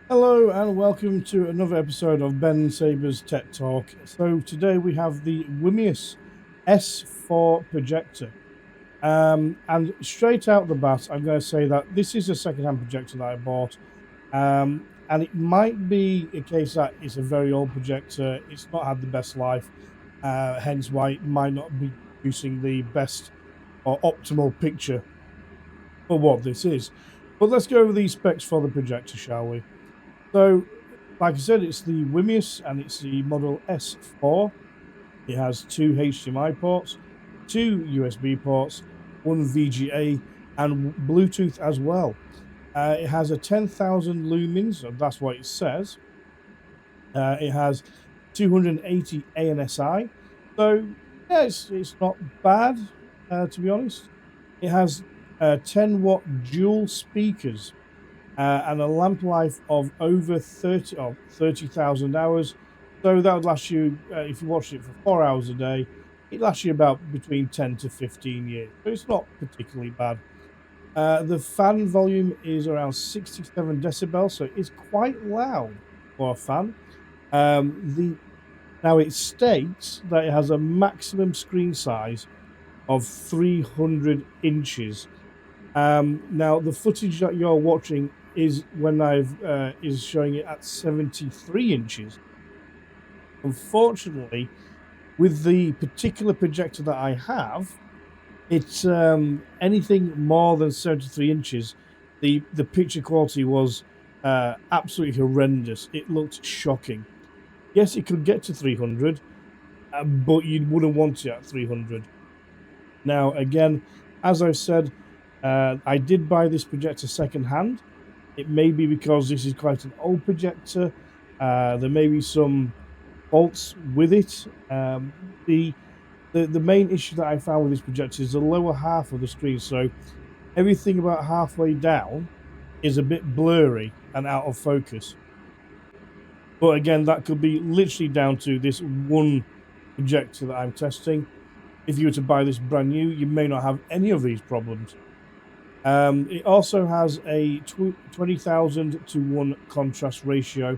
Hello and welcome to another episode of BenSabers Tech Talk. So today we have the WIMIUS S4 projector. And straight out the bat, I'm going to say that this is a second-hand projector that I bought. And it might be a case that it's a very old projector. It's not had the best life, hence why it might not be producing the best or optimal picture for what this is. But let's go over these specs for the projector, shall we? So, like I said, it's the WIMIUS and it's the model S4. It has two HDMI ports, two USB ports, one VGA, and Bluetooth as well. It has a 10,000 lumens, so that's what it says. It has 280 ANSI. So, yeah, it's not bad, to be honest. It has 10-watt dual speakers and a lamp life of over 30,000 hours. So that would last you, if you watched it for 4 hours a day, it lasts you about between 10 to 15 years. So it's not particularly bad. The fan volume is around 67 decibels, so it's quite loud for a fan. Now it states that it has a maximum screen size of 300 inches. Now the footage that you're watching is when is showing it at 73 inches. Unfortunately, with the particular projector that I have, it's anything more than 73 inches. The picture quality was absolutely horrendous. It looked shocking. Yes, it could get to 300, but you wouldn't want it at 300. Now, again, as I've said, I did buy this projector secondhand. It may be because this is quite an old projector. There may be some faults with it. The main issue that I found with this projector is the lower half of the screen. So everything about halfway down is a bit blurry and out of focus. But again, that could be literally down to this one projector that I'm testing. If you were to buy this brand new, you may not have any of these problems. It also has a 20,000 to 1 contrast ratio,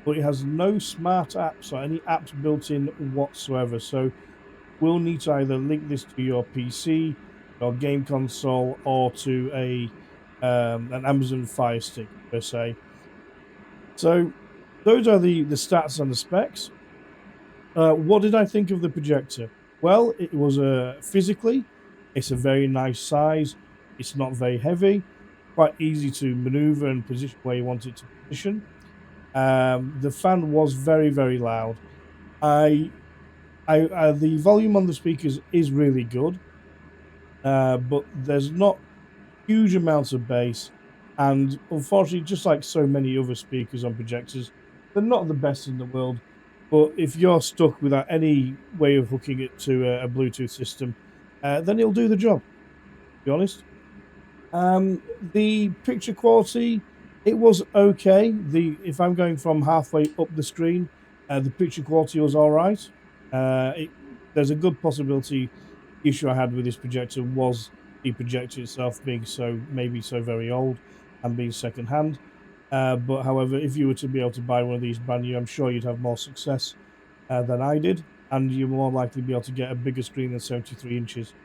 but it has no smart apps or any apps built in whatsoever. So we'll need to either link this to your PC, your game console, or to an Amazon Fire Stick per se. So those are the stats and the specs. What did I think of the projector? Well, it was physically, it's a very nice size. It's not very heavy, quite easy to maneuver and position where you want it to position. The fan was very, very loud. The volume on the speakers is really good, but there's not huge amounts of bass. And unfortunately, just like so many other speakers on projectors, they're not the best in the world. But if you're stuck without any way of hooking it to a Bluetooth system, then it'll do the job, to be honest. The picture quality, it was okay. If I'm going from halfway up the screen, the picture quality was all right. There's a good possibility the issue I had with this projector was the projector itself being maybe so very old and being secondhand. But however, if you were to be able to buy one of these brand new, I'm sure you'd have more success than I did, and you're more likely to be able to get a bigger screen than 73 inches.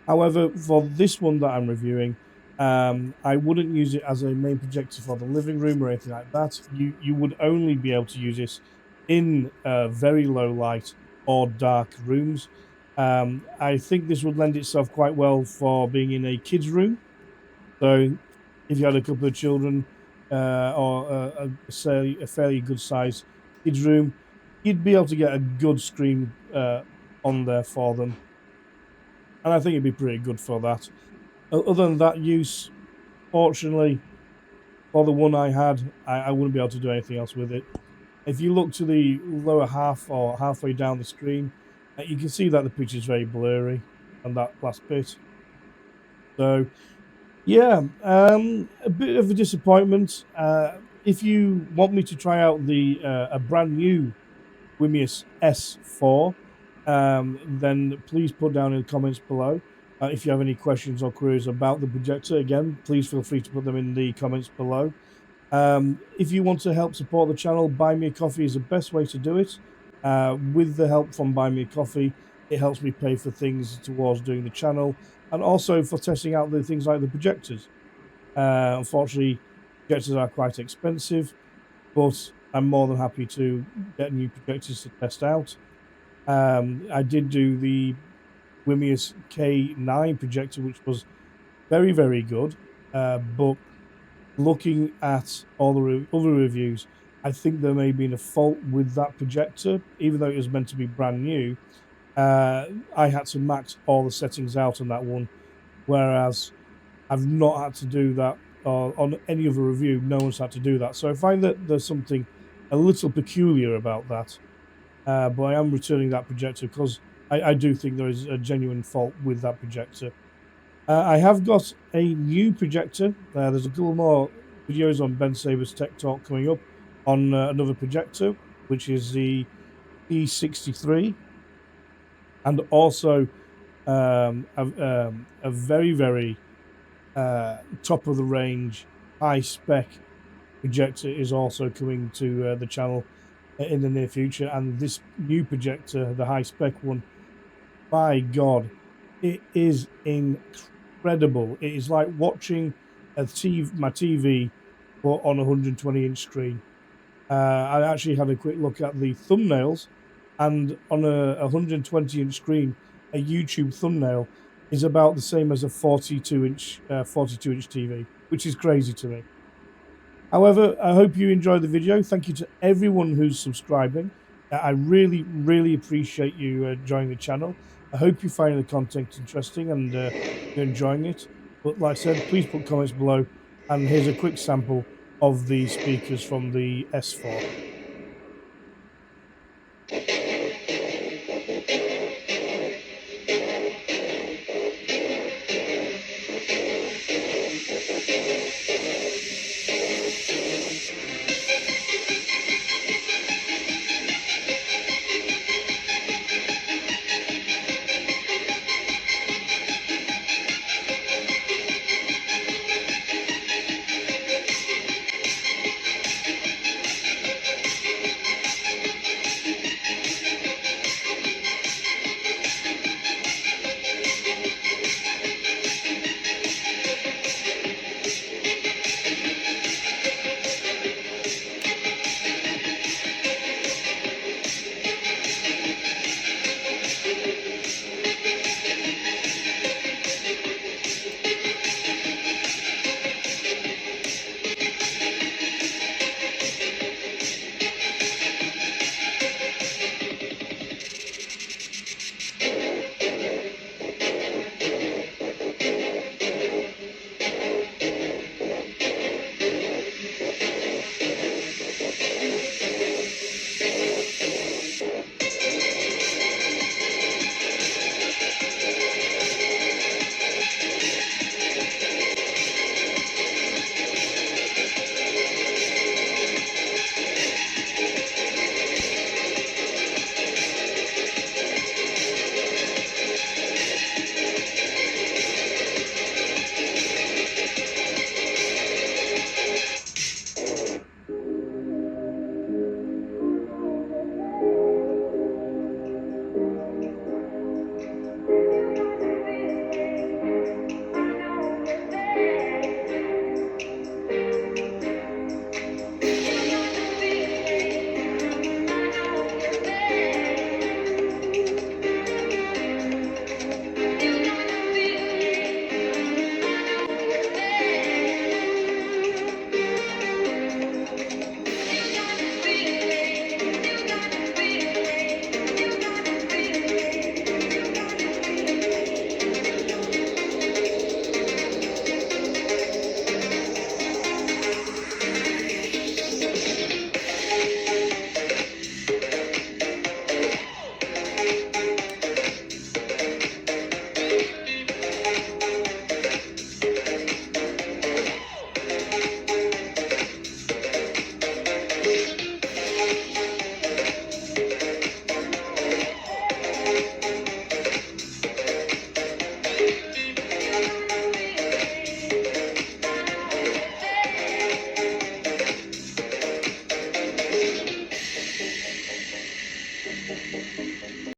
However, for this one that I'm reviewing, I wouldn't use it as a main projector for the living room or anything like that. You would only be able to use this in very low light or dark rooms. I think this would lend itself quite well for being in a kid's room. So if you had a couple of children or a fairly good sized kids room, you'd be able to get a good screen on there for them. And I think it'd be pretty good for that. Other than that use, fortunately, for the one I had, I wouldn't be able to do anything else with it. If you look to the lower half or halfway down the screen, you can see that the picture is very blurry on that last bit. So, yeah, a bit of a disappointment. If you want me to try out a brand new WIMIUS S4, then please put down in the comments below. If you have any questions or queries about the projector, again, please feel free to put them in the comments below. If you want to help support the channel, Buy Me a Coffee is the best way to do it. With the help from Buy Me a Coffee, it helps me pay for things towards doing the channel and also for testing out the things like the projectors. Unfortunately, projectors are quite expensive, but I'm more than happy to get new projectors to test out. I did do the WIMIUS K9 projector, which was very, very good. But looking at all the other reviews, I think there may have been a fault with that projector, even though it was meant to be brand new. I had to max all the settings out on that one, whereas I've not had to do that on any other review. No one's had to do that. So I find that there's something a little peculiar about that. But I am returning that projector because I do think there is a genuine fault with that projector. I have got a new projector. There's a couple more videos on BenSabers Tech Talk coming up on another projector, which is the E63, and also a very, very top of the range, high spec projector is also coming to the channel in the near future. And this new projector, the high spec one, by God, it is incredible. It is like watching my TV but on a 120-inch screen. I actually had a quick look at the thumbnails, and on a 120-inch screen, a YouTube thumbnail is about the same as a 42-inch TV, which is crazy to me. However, I hope you enjoyed the video. Thank you to everyone who's subscribing. I really, really appreciate you joining the channel. I hope you find the content interesting and you're enjoying it. But like I said, please put comments below. And here's a quick sample of the speakers from the S4.